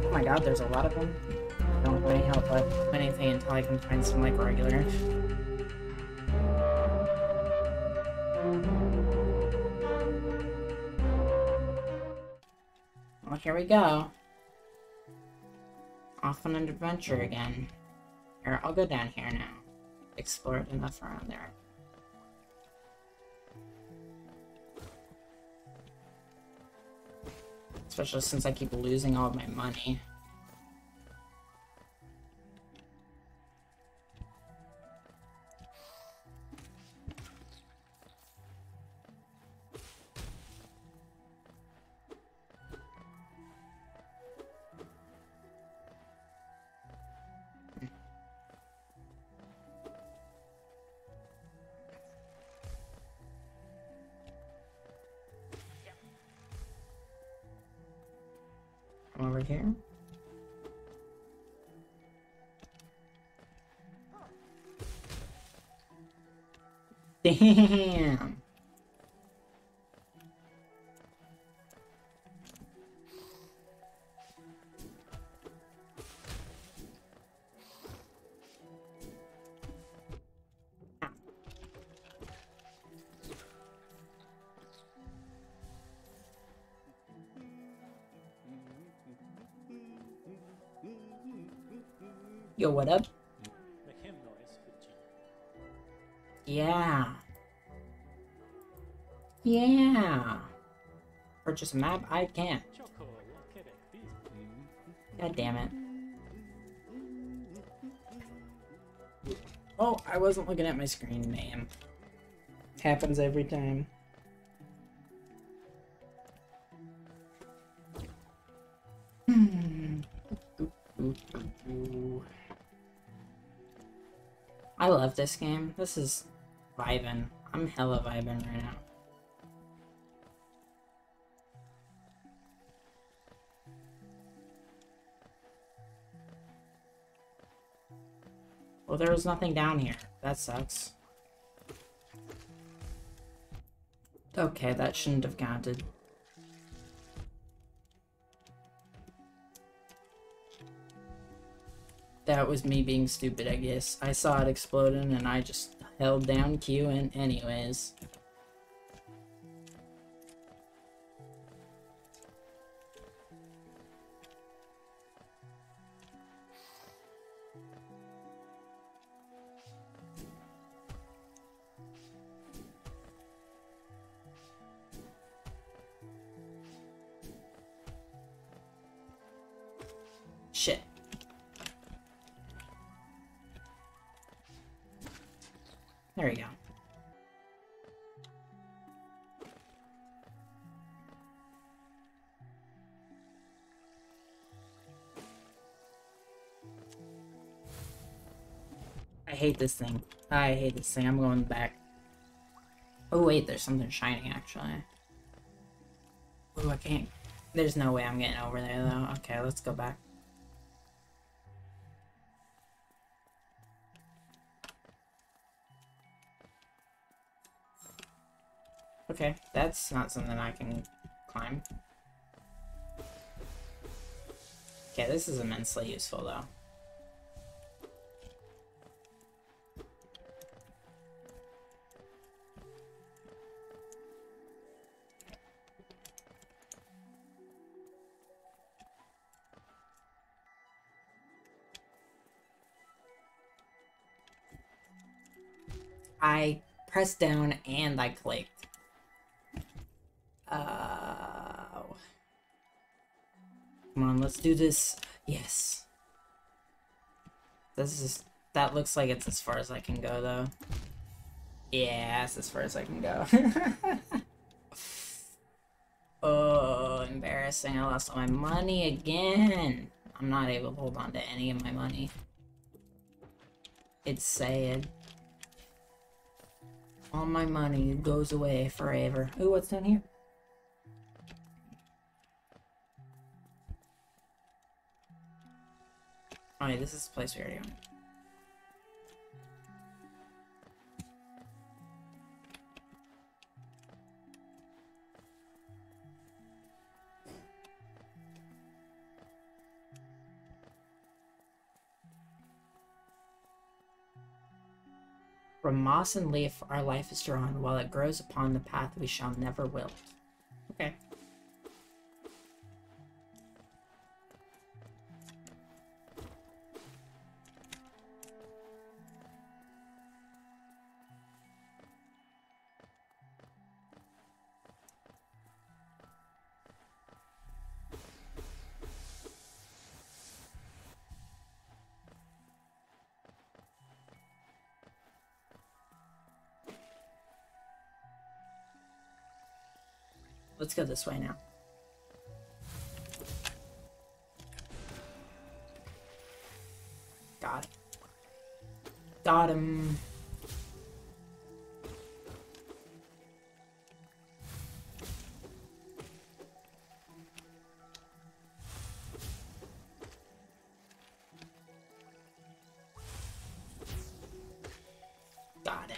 Oh my god, there's a lot of them. I don't have any help with anything until I can find some, like, regular. Well, here we go. Off on an adventure again. Here, I'll go down here now. Explored enough around there. Especially since I keep losing all of my money. Over here. Damn. Yo, what up? Yeah. Yeah. Purchase a map? I can't. God damn it. Oh, I wasn't looking at my screen, man. Happens every time. I love this game. This is vibing. I'm hella vibing right now. Well, there was nothing down here. That sucks. Okay, that shouldn't have counted. That was me being stupid, I guess. I saw it exploding and I just held down Q and anyways. Shit. There we go. I hate this thing. I hate this thing. I'm going back. Oh wait, there's something shining actually. Oh, I can't. There's no way I'm getting over there though. Okay, let's go back. Okay, that's not something I can climb. Okay, this is immensely useful though. I pressed down and I clicked. Come on, let's do this. Yes. That looks like it's as far as I can go, though. Yeah, that's as far as I can go. Oh, embarrassing. I lost all my money again. I'm not able to hold on to any of my money. It's sad. All my money goes away forever. Ooh, what's down here? Oh, yeah, this is the place we already went. From moss and leaf our life is drawn, while it grows upon the path we shall never wilt. Okay. Let's go this way now. Got it. Got him. Got him.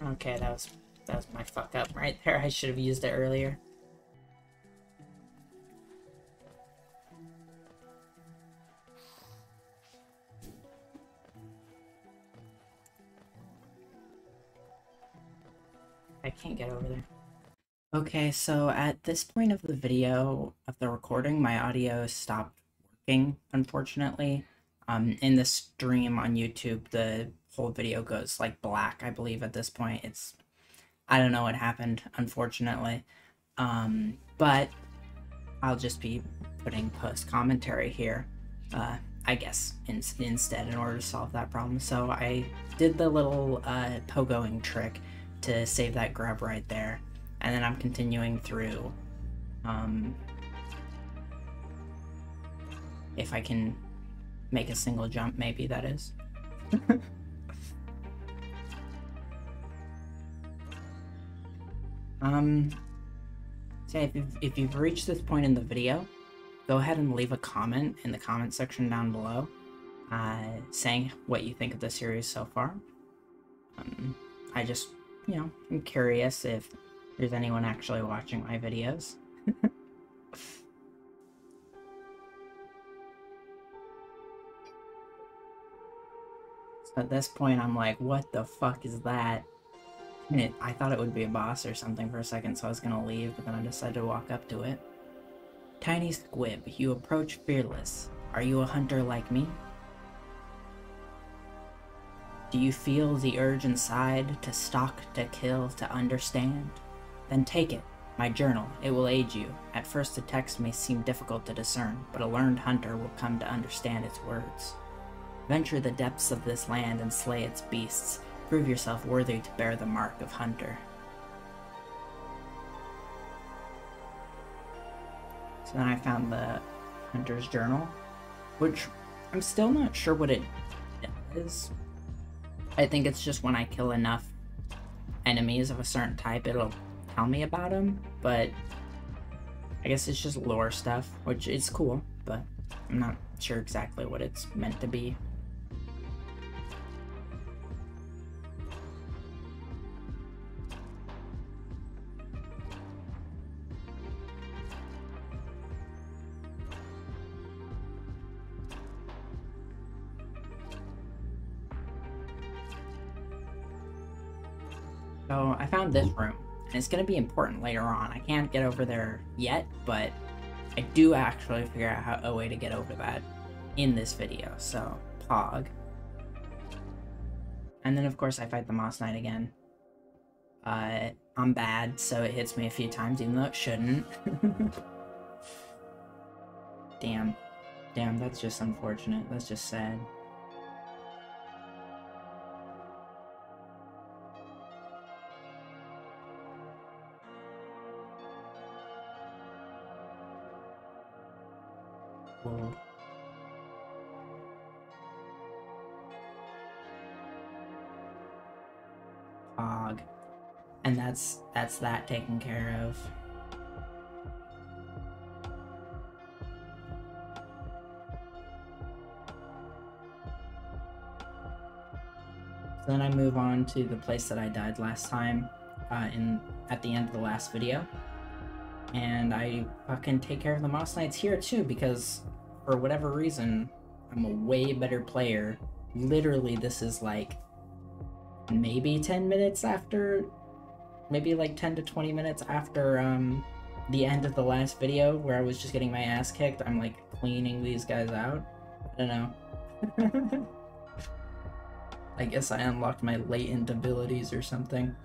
Okay, that was my fuck up right there. I should have used it earlier. I can't get over there. Okay, so at this point of the video, of the recording, my audio stopped working, unfortunately. In the stream on YouTube, the whole video goes like black, I believe, at this point. I don't know what happened, unfortunately. But I'll just be putting post commentary here, I guess, instead, in order to solve that problem. So I did the little pogoing trick to save that grub right there, and then I'm continuing through. If I can make a single jump, maybe, that is. So if you've reached this point in the video, go ahead and leave a comment in the comment section down below, saying what you think of the series so far. I just, I'm curious if there's anyone actually watching my videos. So at this point, I'm like, what the fuck is that? And I thought it would be a boss or something for a second, so I was gonna leave, but then I decided to walk up to it. Tiny squib, you approach fearless. Are you a hunter like me? Do you feel the urge inside to stalk, to kill, to understand? Then take it, my journal, it will aid you. At first the text may seem difficult to discern, but a learned hunter will come to understand its words. Venture the depths of this land and slay its beasts. Prove yourself worthy to bear the mark of hunter. So then I found the hunter's journal, which I'm still not sure what it is. I think it's just when I kill enough enemies of a certain type, it'll tell me about them, but I guess it's just lore stuff, which is cool, but I'm not sure exactly what it's meant to be. So I found this room, and it's going to be important later on. I can't get over there yet, but I do actually figure out a way to get over that in this video, so pog. And then of course I fight the Moss Knight again. I'm bad, so it hits me a few times, even though it shouldn't. Damn, that's just unfortunate. That's just sad. Whoa. Pog. And that's that taken care of. Then I move on to the place that I died last time, at the end of the last video. And I fucking take care of the Moss Knights here too, because for whatever reason, I'm a way better player. Literally, this is like maybe 10 minutes after, maybe like 10 to 20 minutes after the end of the last video where I was just getting my ass kicked. I'm like cleaning these guys out. I don't know. I guess I unlocked my latent abilities or something.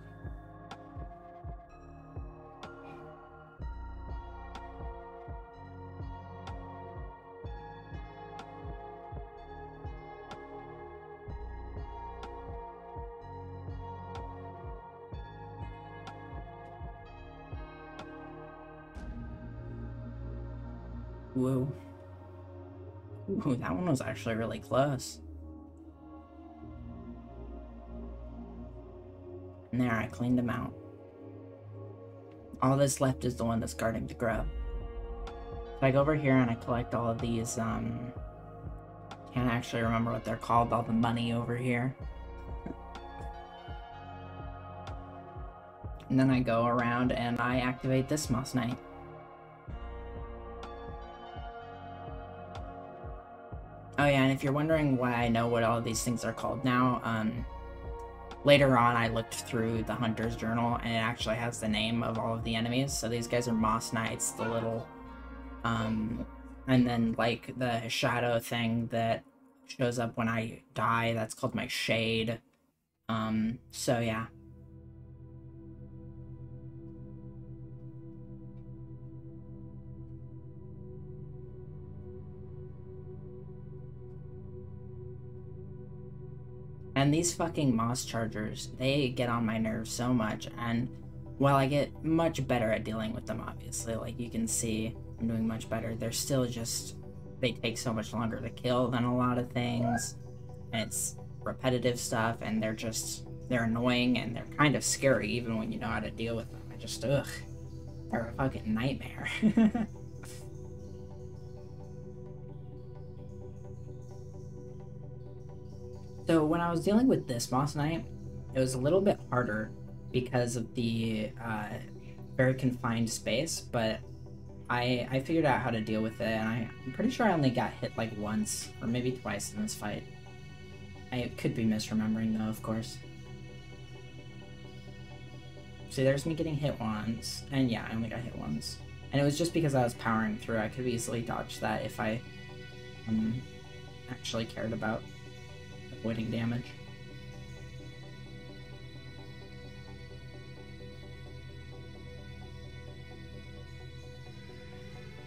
Whoa. Ooh, that one was actually really close. And there, I cleaned them out. All that's left is the one that's guarding the grub. So I go over here and I collect all of these, can't actually remember what they're called, all the money over here. And then I go around and I activate this Moss Knight. Oh yeah, and if you're wondering why I know what all of these things are called now, later on I looked through the Hunter's Journal and it actually has the name of all of the enemies. So these guys are Moss Knights, the little, and then like the shadow thing that shows up when I die, that's called my Shade. So yeah. And these fucking Moss Chargers, they get on my nerves so much, and while I get much better at dealing with them, obviously, like you can see I'm doing much better, they're still just, they take so much longer to kill than a lot of things, and it's repetitive stuff, and they're annoying, and they're kind of scary even when you know how to deal with them. I just, ugh, they're a fucking nightmare. So when I was dealing with this Moss Knight, it was a little bit harder because of the very confined space, but I figured out how to deal with it, and I'm pretty sure I only got hit like once, or maybe twice in this fight. I could be misremembering though, of course. See, there's me getting hit once, and yeah, I only got hit once. And it was just because I was powering through. I could have easily dodged that if I actually cared about avoiding damage.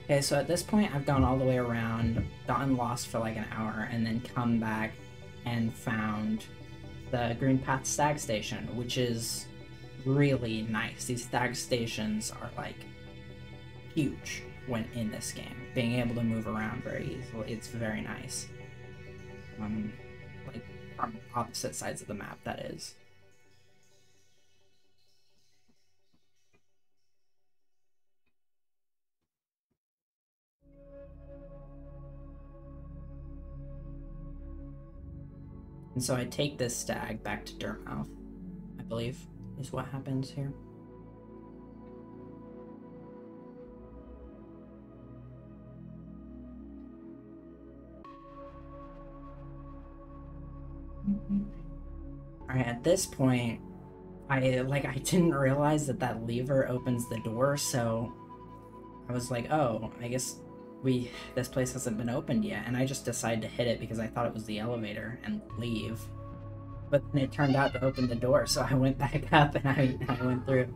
Okay, so at this point I've gone all the way around, gotten lost for like an hour, and then come back and found the Green Path Stag Station, which is really nice. These Stag Stations are like huge when in this game. Being able to move around very easily, it's very nice. Like from opposite sides of the map, that is. And so I take this stag back to Dirtmouth, I believe, is what happens here. Alright, at this point, I didn't realize that that lever opens the door, so I was like, oh, I guess this place hasn't been opened yet, and I just decided to hit it because I thought it was the elevator and leave. But then it turned out to open the door, so I went back up and I went through.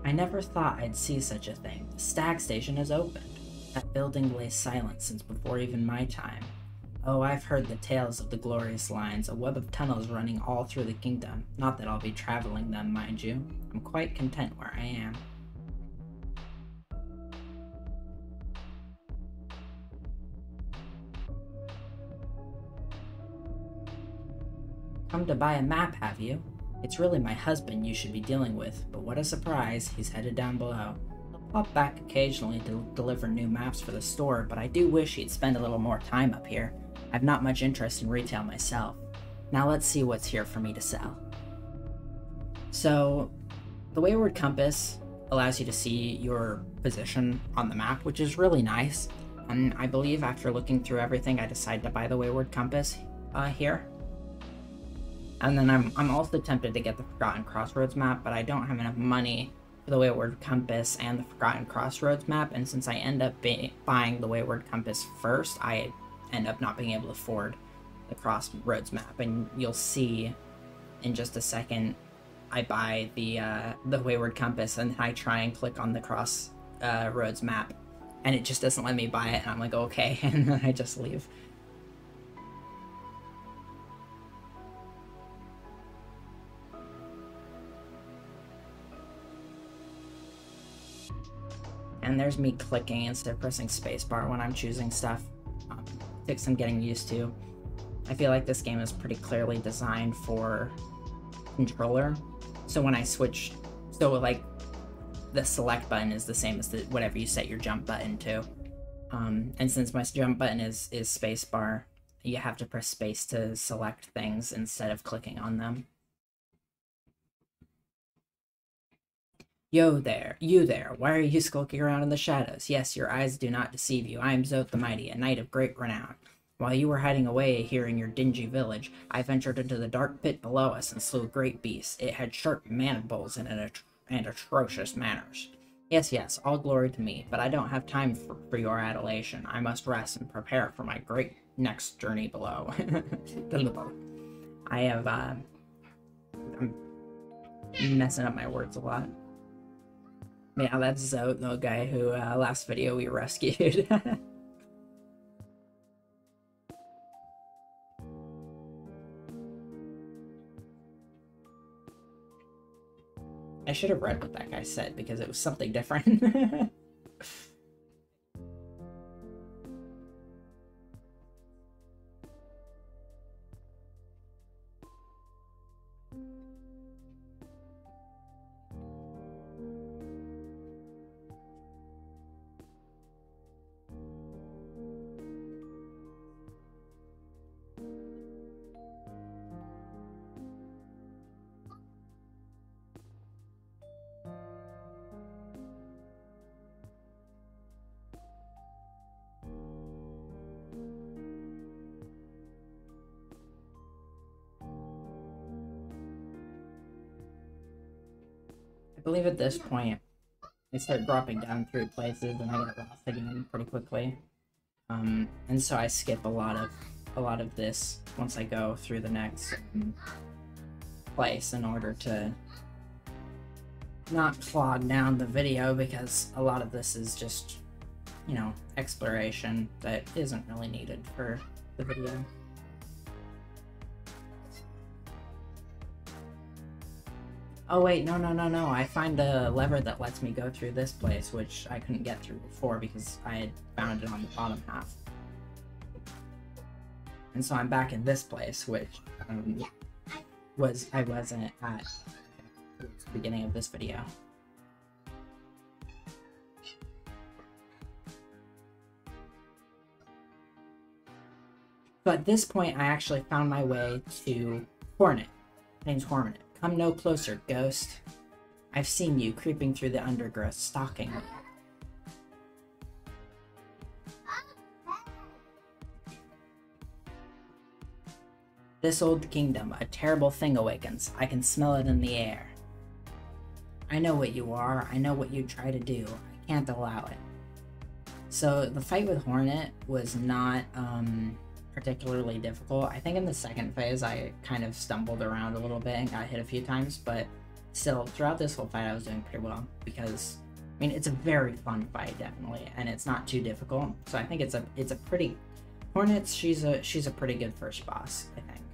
I never thought I'd see such a thing. The Stag Station has opened. That building lay silent since before even my time. Oh, I've heard the tales of the glorious lines, a web of tunnels running all through the kingdom. Not that I'll be traveling them, mind you. I'm quite content where I am. Come to buy a map, have you? It's really my husband you should be dealing with, but what a surprise, he's headed down below. He'll pop back occasionally to deliver new maps for the store, but I do wish he'd spend a little more time up here. I've not much interest in retail myself. Now let's see what's here for me to sell. So, the Wayward Compass allows you to see your position on the map, which is really nice. And I believe after looking through everything, I decided to buy the Wayward Compass here. And then I'm also tempted to get the Forgotten Crossroads map, but I don't have enough money for the Wayward Compass and the Forgotten Crossroads map, and since I end up buying the Wayward Compass first, I end up not being able to afford the Crossroads map, and you'll see in just a second I buy the Wayward Compass, and I try and click on the Crossroads map, and it just doesn't let me buy it, and I'm like, okay, and then I just leave. And there's me clicking instead of pressing spacebar when I'm choosing stuff. Takes some getting used to. I feel like this game is pretty clearly designed for controller. So when I switch, so like the select button is the same as whatever you set your jump button to. And since my jump button is spacebar, you have to press space to select things instead of clicking on them. Yo there, you there, why are you skulking around in the shadows? Yes, your eyes do not deceive you. I am Zoth the Mighty, a knight of great renown. While you were hiding away here in your dingy village, I ventured into the dark pit below us and slew a great beast. It had sharp mandibles and atrocious manners. Yes, all glory to me, but I don't have time for your adulation. I must rest and prepare for my great next journey below. I have, I'm messing up my words a lot. Yeah, that's Zoth, the guy who, last video we rescued. I should have read what that guy said, because it was something different. I believe at this point, they start dropping down through places, and I get lost again pretty quickly. And so I skip a lot of this once I go through the next place in order to not clog down the video, because a lot of this is just, you know, exploration that isn't really needed for the video. Oh wait, no, I find a lever that lets me go through this place, which I couldn't get through before because I had found it on the bottom half. And so I'm back in this place, which I wasn't at the beginning of this video. So at this point, I actually found my way to Hornet. My name's Hornet. Come no closer, ghost. I've seen you creeping through the undergrowth, stalking me. This old kingdom, a terrible thing awakens. I can smell it in the air. I know what you are. I know what you try to do. I can't allow it. So the fight with Hornet was not particularly difficult. I think in the second phase I kind of stumbled around a little bit and got hit a few times, but still throughout this whole fight I was doing pretty well, because I mean it's a very fun fight, definitely, and it's not too difficult. So I think it's a pretty Hornets, she's a pretty good first boss, I think.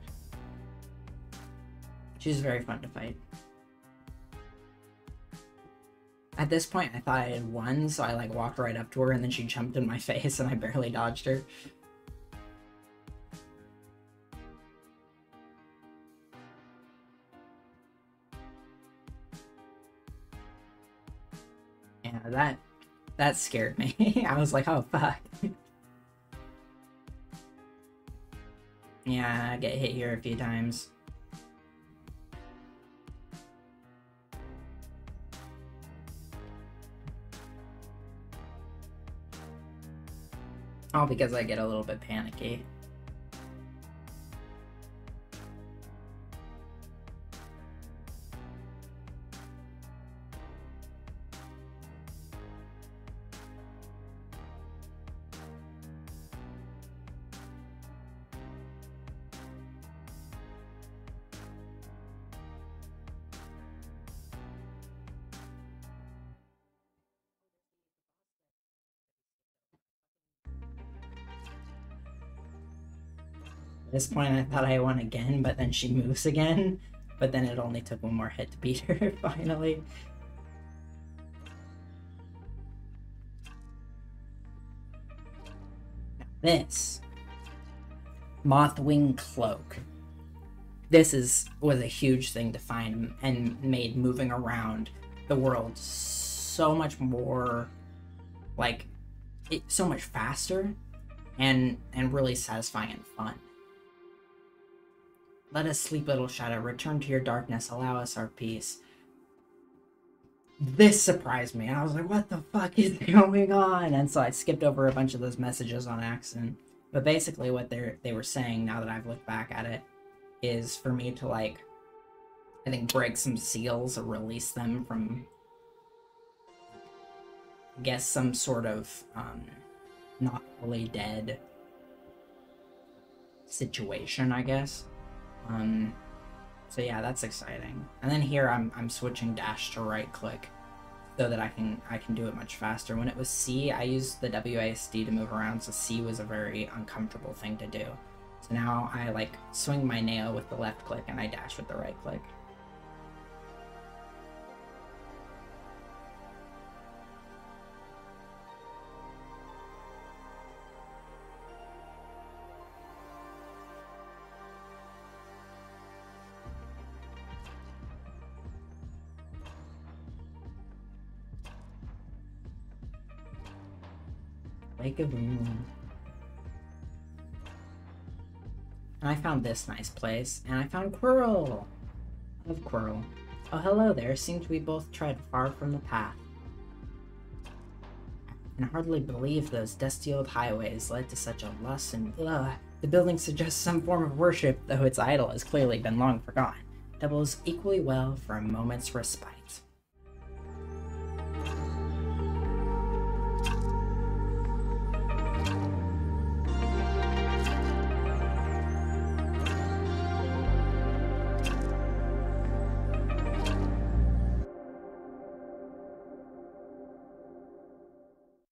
She's very fun to fight. At this point I thought I had won, so I like walked right up to her and then she jumped in my face and I barely dodged her. Yeah, That scared me. I was like, oh fuck. Yeah, I get hit here a few times. All because I get a little bit panicky. At this point, I thought I won again, but then she moves again. But then it only took one more hit to beat her, finally. Now this. Mothwing Cloak. This was a huge thing to find and made moving around the world so much more, like, so much faster and really satisfying and fun. Let us sleep, little shadow. Return to your darkness. Allow us our peace. This surprised me. I was like, what the fuck is going on? And so I skipped over a bunch of those messages on accident. But basically what they were saying, now that I've looked back at it, is for me to, like, I think break some seals or release them from, I guess, some sort of not fully dead situation, I guess. So yeah, that's exciting. And then here I'm switching dash to right click so that I can do it much faster. When it was C, I used the WASD to move around, so C was a very uncomfortable thing to do. So now I like swing my nail with the left click and I dash with the right click. Lake of Moon. And I found this nice place, and I found Quirrell! I love Quirrell. Oh, hello there. Seems we both tread far from the path. I can hardly believe those dusty old highways led to such a lust and ugh. The building suggests some form of worship, though its idol has clearly been long forgotten. Doubles equally well for a moment's respite.